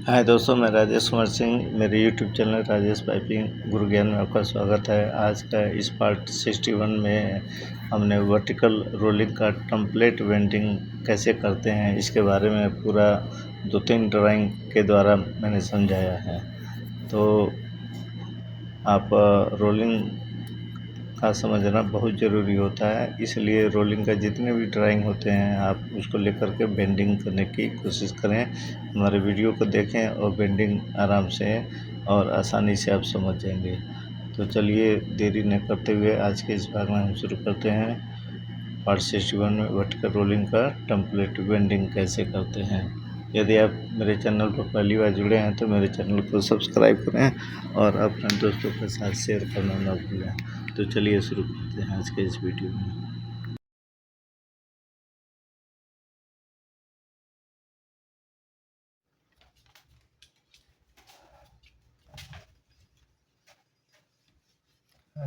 हाय दोस्तों, मैं राजेश कुमार सिंह। मेरे यूट्यूब चैनल राजेश पाइपिंग गुरु ज्ञान में आपका स्वागत है। आज का इस पार्ट 61 में हमने वर्टिकल रोलिंग का टेम्पलेट वेल्डिंग कैसे करते हैं इसके बारे में पूरा 2-3 ड्राइंग के द्वारा मैंने समझाया है। तो आप रोलिंग का समझना बहुत ज़रूरी होता है, इसलिए रोलिंग का जितने भी ड्राइंग होते हैं आप उसको लेकर के बेंडिंग करने की कोशिश करें। हमारे वीडियो को देखें और बेंडिंग आराम से और आसानी से आप समझ जाएंगे। तो चलिए देरी न करते हुए आज के इस भाग में हम शुरू करते हैं। पार्ट 61 में वर्टिकल रोलिंग का टेम्पलेट बेंडिंग कैसे करते हैं। यदि आप मेरे चैनल पर पहली बार जुड़े हैं तो मेरे चैनल को सब्सक्राइब करें और अपने दोस्तों के साथ शेयर करना ना भूलें। तो चलिए शुरू करते हैं आज के इस वीडियो में।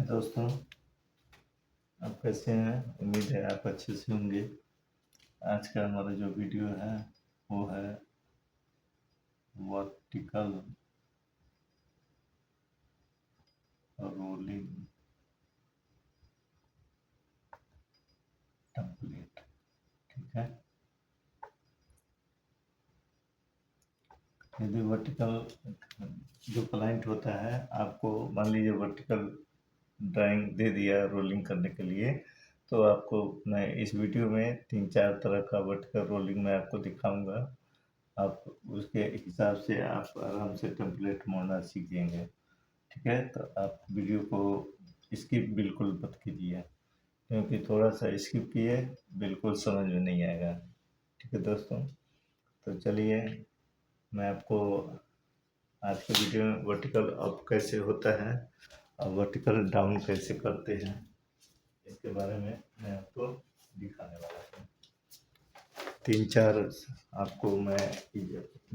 दोस्तों, आप कैसे हैं? उम्मीद है आप अच्छे से होंगे। आज का हमारा जो वीडियो है वो है वर्टिकल रोलिंग टेम्पलेट। ठीक है, यदि वर्टिकल जो क्लाइंट होता है आपको मान लीजिए वर्टिकल ड्राइंग दे दिया रोलिंग करने के लिए, तो आपको मैं इस वीडियो में 3-4 तरह का वर्टिकल रोलिंग मैं आपको दिखाऊंगा। आप उसके हिसाब से आप आराम से टेम्पलेट मोड़ना सीख जाएंगे। ठीक है, तो आप वीडियो को स्किप बिल्कुल मत कीजिए, क्योंकि थोड़ा सा स्किप किए बिल्कुल समझ में नहीं आएगा। ठीक है दोस्तों, तो चलिए मैं आपको आज के वीडियो में वर्टिकल अप कैसे होता है और वर्टिकल डाउन कैसे करते हैं इसके बारे में मैं आपको दिखाने वाला हूँ। 3-4 आपको मैं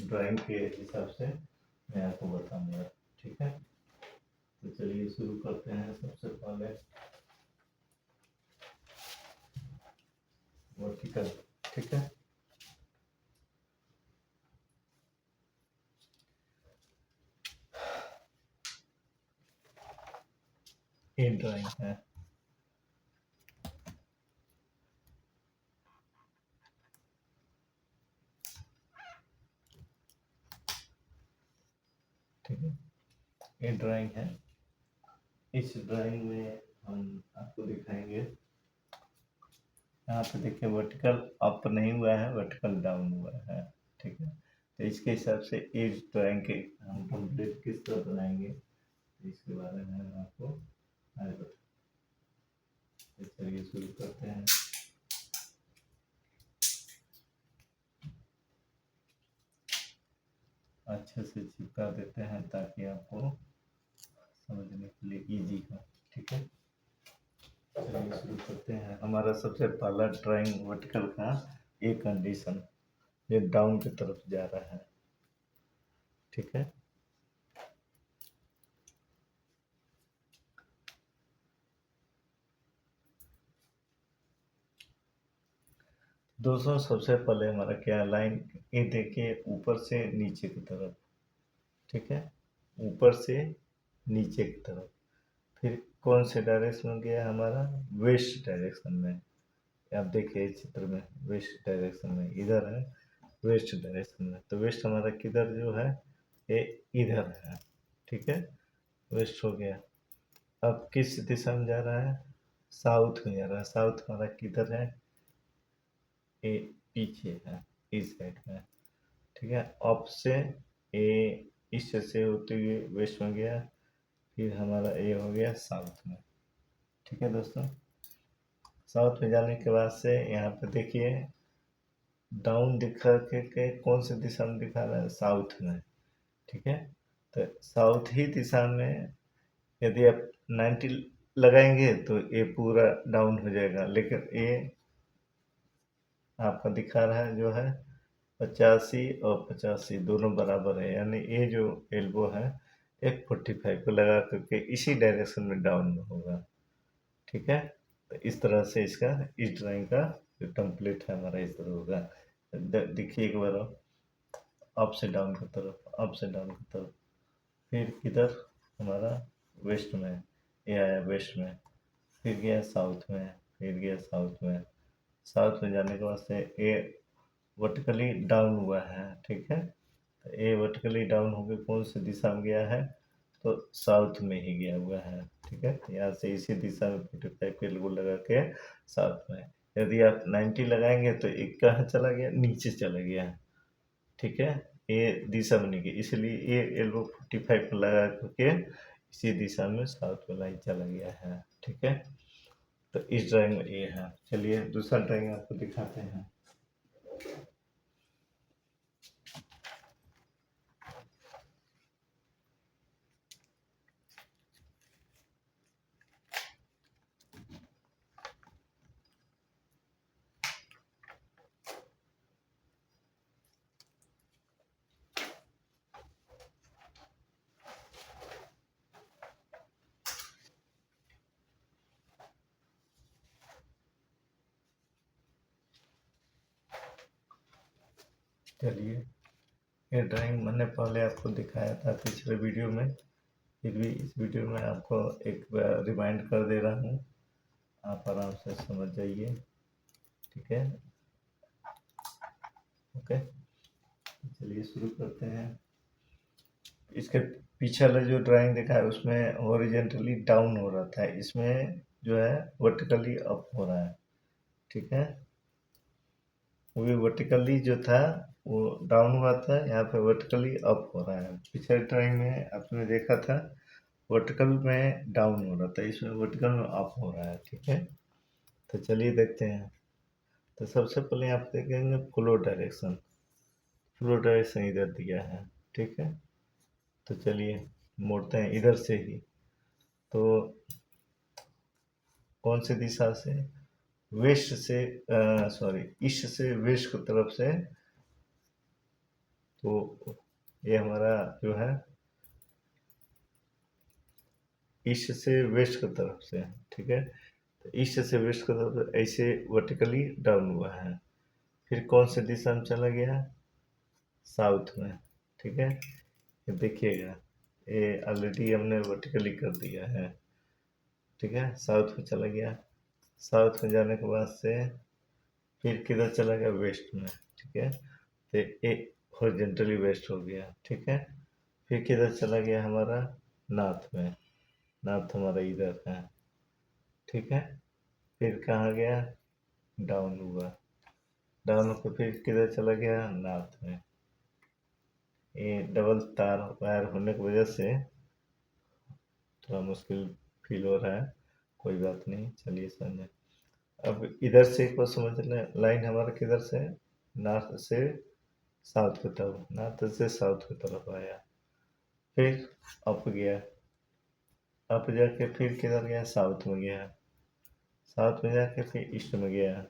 ड्राइंग के हिसाब से मैं आपको बताऊंगा। ठीक है, तो चलिए शुरू करते हैं। सबसे पहले वर्टिकल। ठीक है, ये ड्राइंग है। ठीक है, ये ड्राइंग है। इस ड्राइंग में हम आपको दिखाएंगे। यहाँ पे देखिए वर्टिकल अप नहीं हुआ है, वर्टिकल डाउन हुआ है। ठीक है, तो इसके हिसाब से इस ड्राइंग के हम कंप्लीट किस तरह बनाएंगे इसके बारे में हम आपको आज बताएंगे। चलिए शुरू करते हैं। अच्छे से चिपका देते हैं ताकि आपको समझने के लिए इजी हो। ठीक है, चलिए शुरू करते हैं। हमारा सबसे पहला ड्राइंग वर्टिकल का ये कंडीशन, ये डाउन की तरफ जा रहा है। ठीक है, दोस्तों सबसे पहले हमारा क्या लाइन, ये देखिए ऊपर से नीचे की तरफ। ठीक है, ऊपर से नीचे की तरफ। फिर कौन से डायरेक्शन में गया हमारा? वेस्ट डायरेक्शन में। आप देखिए चित्र में वेस्ट डायरेक्शन में इधर है, वेस्ट डायरेक्शन में। तो वेस्ट हमारा किधर जो है, ये इधर है। ठीक है, वेस्ट हो गया। अब किस दिशा में जा रहा है? साउथ में जा रहा है। साउथ हमारा किधर है? ये पीछे है, इस साइड में। ठीक है, अप से ए इस से होते हुए वेस्ट में गया, फिर हमारा ए हो गया साउथ में। ठीक है दोस्तों, साउथ में जाने के बाद से यहाँ पे देखिए डाउन दिखा के कौन सी दिशा में दिखा रहा है? साउथ में। ठीक है, तो साउथ ही दिशा में यदि आप 90 लगाएंगे तो ये पूरा डाउन हो जाएगा, लेकिन ये आपका दिखा रहा है जो है 85 और 85 दोनों बराबर है, यानी ये जो एल्बो है एक 45 को लगा करके इसी डायरेक्शन में डाउन में होगा। ठीक है, तो इस तरह से इसका इस ड्राइंग का जो टेम्पलेट है हमारा इस तरह होगा। देखिए एक बार अप से डाउन की तरफ, अप से डाउन की तरफ। फिर किधर हमारा वेस्ट में, ये आया वेस्ट में, फिर गया साउथ में, फिर गया साउथ में। साउथ में जाने के बाद से ये वर्टिकली डाउन हुआ है, ठीक है। तो ये वर्टिकली डाउन होकर कौन सी दिशा में गया है, तो साउथ में ही गया हुआ है, ठीक है। यहाँ से इसी दिशा में 45 के एल्गो लगा के साउथ में। यदि आप 90 लगाएंगे तो एक कहाँ चला गया, नीचे चला गया, ठीक है। ये दिशा बनेगी, इसलिए ये एल्बो 45 पर लगा करके इसी दिशा में साउथ में लाइन चला गया है, ठीक है। तो इस ड्राइंग में ये है। चलिए दूसरा ड्राइंग आपको दिखाते हैं। चलिए, ये ड्राइंग मैंने पहले आपको दिखाया था पिछले वीडियो में, फिर भी इस वीडियो में आपको एक बार रिमाइंड कर दे रहा हूँ, आप आराम से समझ जाइए, ठीक है। ओके, चलिए शुरू करते हैं। इसके पीछे वाला जो ड्राइंग देखा है उसमें हॉरिजेंटली डाउन हो रहा था, इसमें जो है वर्टिकली अप हो रहा है, ठीक है। वो भी वर्टिकली जो था वो डाउन हुआ था, यहाँ पे वर्टिकली अप हो रहा है। पिछले ड्राइंग में आपने देखा था वर्टिकल में डाउन हो रहा था, इसमें वर्टिकल में अप हो रहा है, ठीक है। तो चलिए देखते हैं। तो सबसे पहले आप देखेंगे फ्लो डायरेक्शन, फ्लो डायरेक्शन इधर दिया है, ठीक है। तो चलिए मोड़ते हैं इधर से ही। तो कौन सी दिशा से, वेस्ट से, सॉरी ईस्ट से वेस्ट की तरफ से। तो ये हमारा जो है ईस्ट से वेस्ट की तरफ से, ठीक है। तो ईस्ट से वेस्ट की तरफ से ऐसे वर्टिकली डाउन हुआ है। फिर कौन से दिशा में चला गया, साउथ में, ठीक है। ये देखिएगा, ये ऑलरेडी हमने वर्टिकली कर दिया है, ठीक है। साउथ में चला गया, साउथ में जाने के बाद से फिर किधर चला गया, वेस्ट में, ठीक है। तो ये हॉरिजॉन्टली वेस्ट हो गया, ठीक है। फिर किधर चला गया हमारा, नॉर्थ में, नॉर्थ हमारा इधर है, ठीक है। फिर कहाँ गया, डाउन हुआ, डाउन होकर फिर किधर चला गया, नॉर्थ में। ये डबल तार वायर होने की वजह से थोड़ा मुश्किल फील हो रहा है, कोई बात नहीं, चलिए समझे। अब इधर से एक बार समझ लें, लाइन हमारा किधर से, नॉर्थ से साउथ की तरफ, नॉर्थ से साउथ की तरफ आया, फिर अप गया, अप जाके फिर किधर गया, साउथ में गया, साउथ में जाके फिर ईस्ट में गया,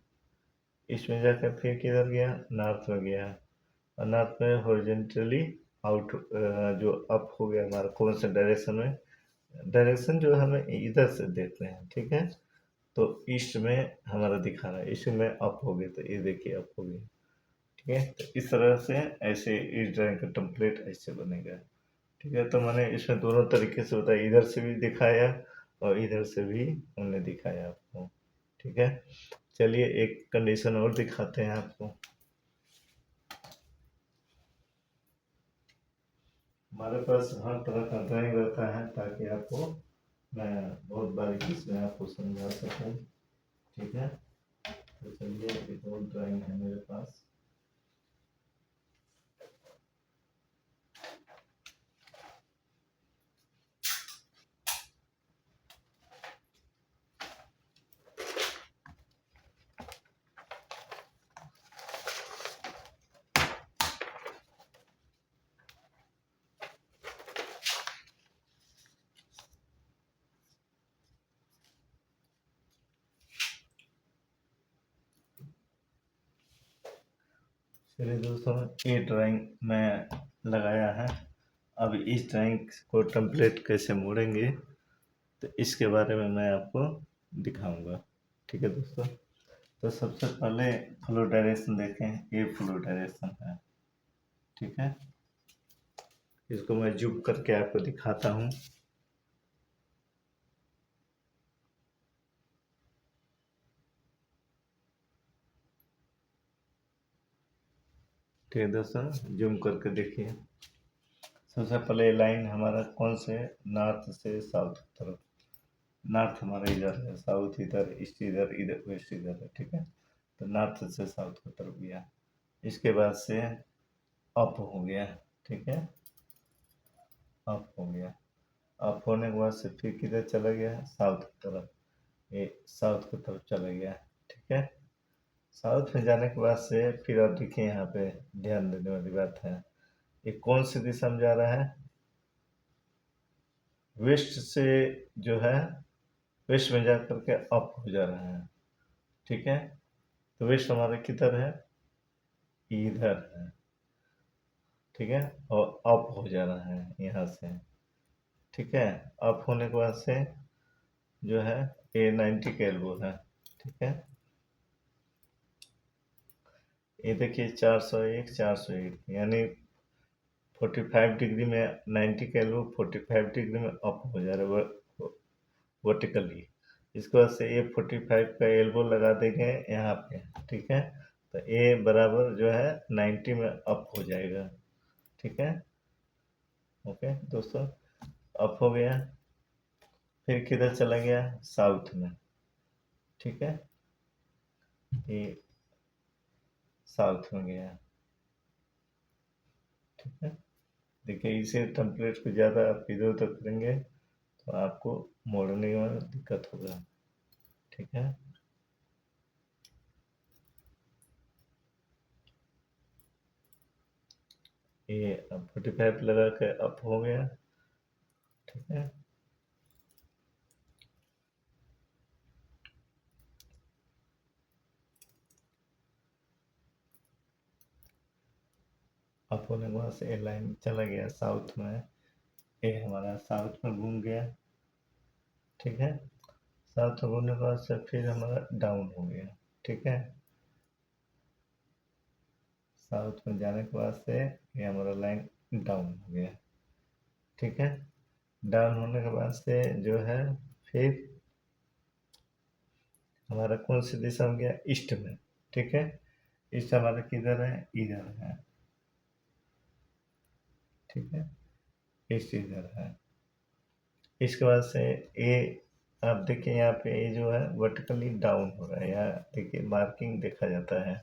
ईस्ट में जाके फिर किधर गया, नॉर्थ में गया, और नॉर्थ में हॉरिजॉन्टली आउट, जो अप हो गया हमारा कौन से डायरेक्शन में, डायरेक्शन जो हमें इधर से देते हैं, ठीक है। तो ईस्ट में हमारा दिखा रहा है, ईस्ट में अप हो गया, तो ये देखिए अप हो गया, ठीक है। तो इस तरह से ऐसे इस ड्राइंग का टेम्पलेट ऐसे बनेगा, ठीक है। तो मैंने इसमें दोनों तरीके से बताया, इधर से भी दिखाया और इधर से भी हमने दिखाया आपको, ठीक है। चलिए एक कंडीशन और दिखाते हैं आपको। हमारे पास हर तरह का ड्राइंग रहता है ताकि आपको मैं बहुत बारीकी से आपको समझा सकूं, ठीक है। तो चलिए एक और ड्राइंग है मेरे पास। चलिए दोस्तों, ये ड्राइंग मैं लगाया है। अब इस ड्राइंग को टेम्पलेट कैसे मोड़ेंगे तो इसके बारे में मैं आपको दिखाऊंगा, ठीक है दोस्तों। तो सबसे पहले फ्लो डायरेक्शन देखें, ये फ्लो डायरेक्शन है, ठीक है, इसको मैं जूम करके आपको दिखाता हूँ। ठीक है दोस्तों, जूम करके देखिए। सबसे पहले लाइन हमारा कौन से, नॉर्थ से साउथ की तरफ। नॉर्थ हमारा इधर है, साउथ इधर, ईस्ट इधर, इधर वेस्ट इधर है। ठीक है, तो नॉर्थ से साउथ की तरफ गया। इसके बाद से अप हो गया। ठीक है, अप हो गया। अप होने के बाद से फिर किधर चला गया, साउथ की तरफ। ये साउथ की तरफ चला गया। ठीक है, साउथ में जाने के बाद से फिर आप देखिए, यहाँ पे ध्यान देने वाली बात है, ये कौन सी दिशा में जा रहा है, वेस्ट से जो है, वेस्ट में जा करके अप हो जा रहा है। ठीक है, तो वेस्ट हमारा किधर है, इधर है। ठीक है, और अप हो जा रहा है यहाँ से। ठीक है, अप होने के बाद से जो है ये 90 का एल्बो है। ठीक है, ये देखिए 401 401, यानी 45 डिग्री में 90 का एल्बो 45 डिग्री में अप हो जा रहा है वर्टिकली। इसके बाद से ये 45 का एल्बो लगा देंगे यहाँ पे। ठीक है, तो ये बराबर जो है 90 में अप हो जाएगा। ठीक है, ओके दोस्तों, अप हो गया। फिर किधर चला गया, साउथ में। ठीक है, ये साउथ में गया। ठीक है, देखिए इसे टेम्पलेट को ज़्यादा आप इधर उधर करेंगे तो आपको मोड़ने में दिक्कत होगा। ठीक है, ये अब 45 लगा के अप हो गया। ठीक है, अप होने के बाद से ये लाइन चला गया साउथ में। ये हमारा साउथ में घूम गया। ठीक है, साउथ में घूमने के बाद से फिर हमारा डाउन हो गया। ठीक है, साउथ में जाने के बाद से ये हमारा लाइन डाउन हो गया। ठीक है, डाउन होने के बाद से जो है फिर हमारा कौन सी दिशा में गया, ईस्ट में। ठीक है, ईस्ट हमारा किधर है, इधर है। ठीक है, ईस्ट इधर है। इसके बाद से ये आप देखिए, यहाँ पे ये जो है वर्टिकली डाउन हो रहा है, यहाँ देखिए मार्किंग देखा जाता है।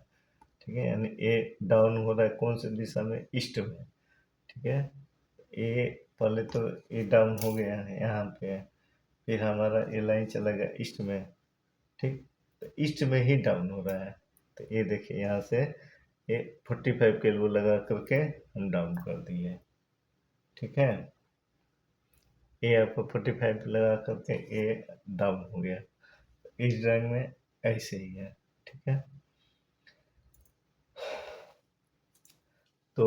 ठीक है, यानी ये डाउन हो रहा है कौन सी दिशा में, ईस्ट में। ठीक है, ये पहले तो ये डाउन हो गया है यहाँ पे, फिर हमारा ये लाइन चला गया ईस्ट में। ठीक, तो ईस्ट में ही डाउन हो रहा है। तो ये देखिए यहाँ से ये 45 के एल्बो लगा करके हम डाउन कर दिए। ठीक है, ये आपको 45 लगा करके ये डाउन हो गया। इस ड्राइंग में ऐसे ही है। ठीक है, तो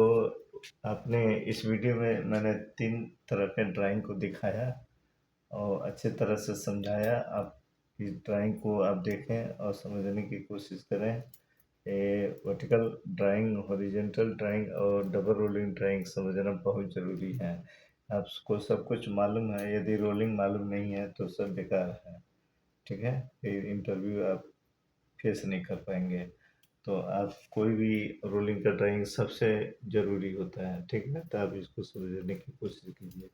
आपने इस वीडियो में मैंने 3 तरह के ड्राइंग को दिखाया और अच्छे तरह से समझाया। आप इस ड्राइंग को आप देखें और समझने की कोशिश करें। ये वर्टिकल ड्राइंग, हॉरिजॉन्टल ड्राइंग और डबल रोलिंग ड्राइंग समझना बहुत ज़रूरी है। आपको सब कुछ मालूम है, यदि रोलिंग मालूम नहीं है तो सब बेकार है। ठीक है, फिर इंटरव्यू आप फेस नहीं कर पाएंगे। तो आप कोई भी रोलिंग का ड्राइंग सबसे ज़रूरी होता है। ठीक है, तो आप इसको समझने की कोशिश कीजिए।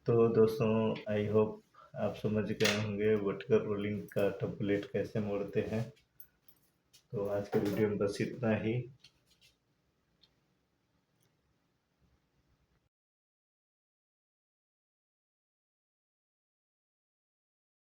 तो दोस्तों, आई होप आप समझ गए होंगे वर्टिकल रोलिंग का टेम्पलेट कैसे मोड़ते हैं। तो आज के वीडियो में बस इतना ही।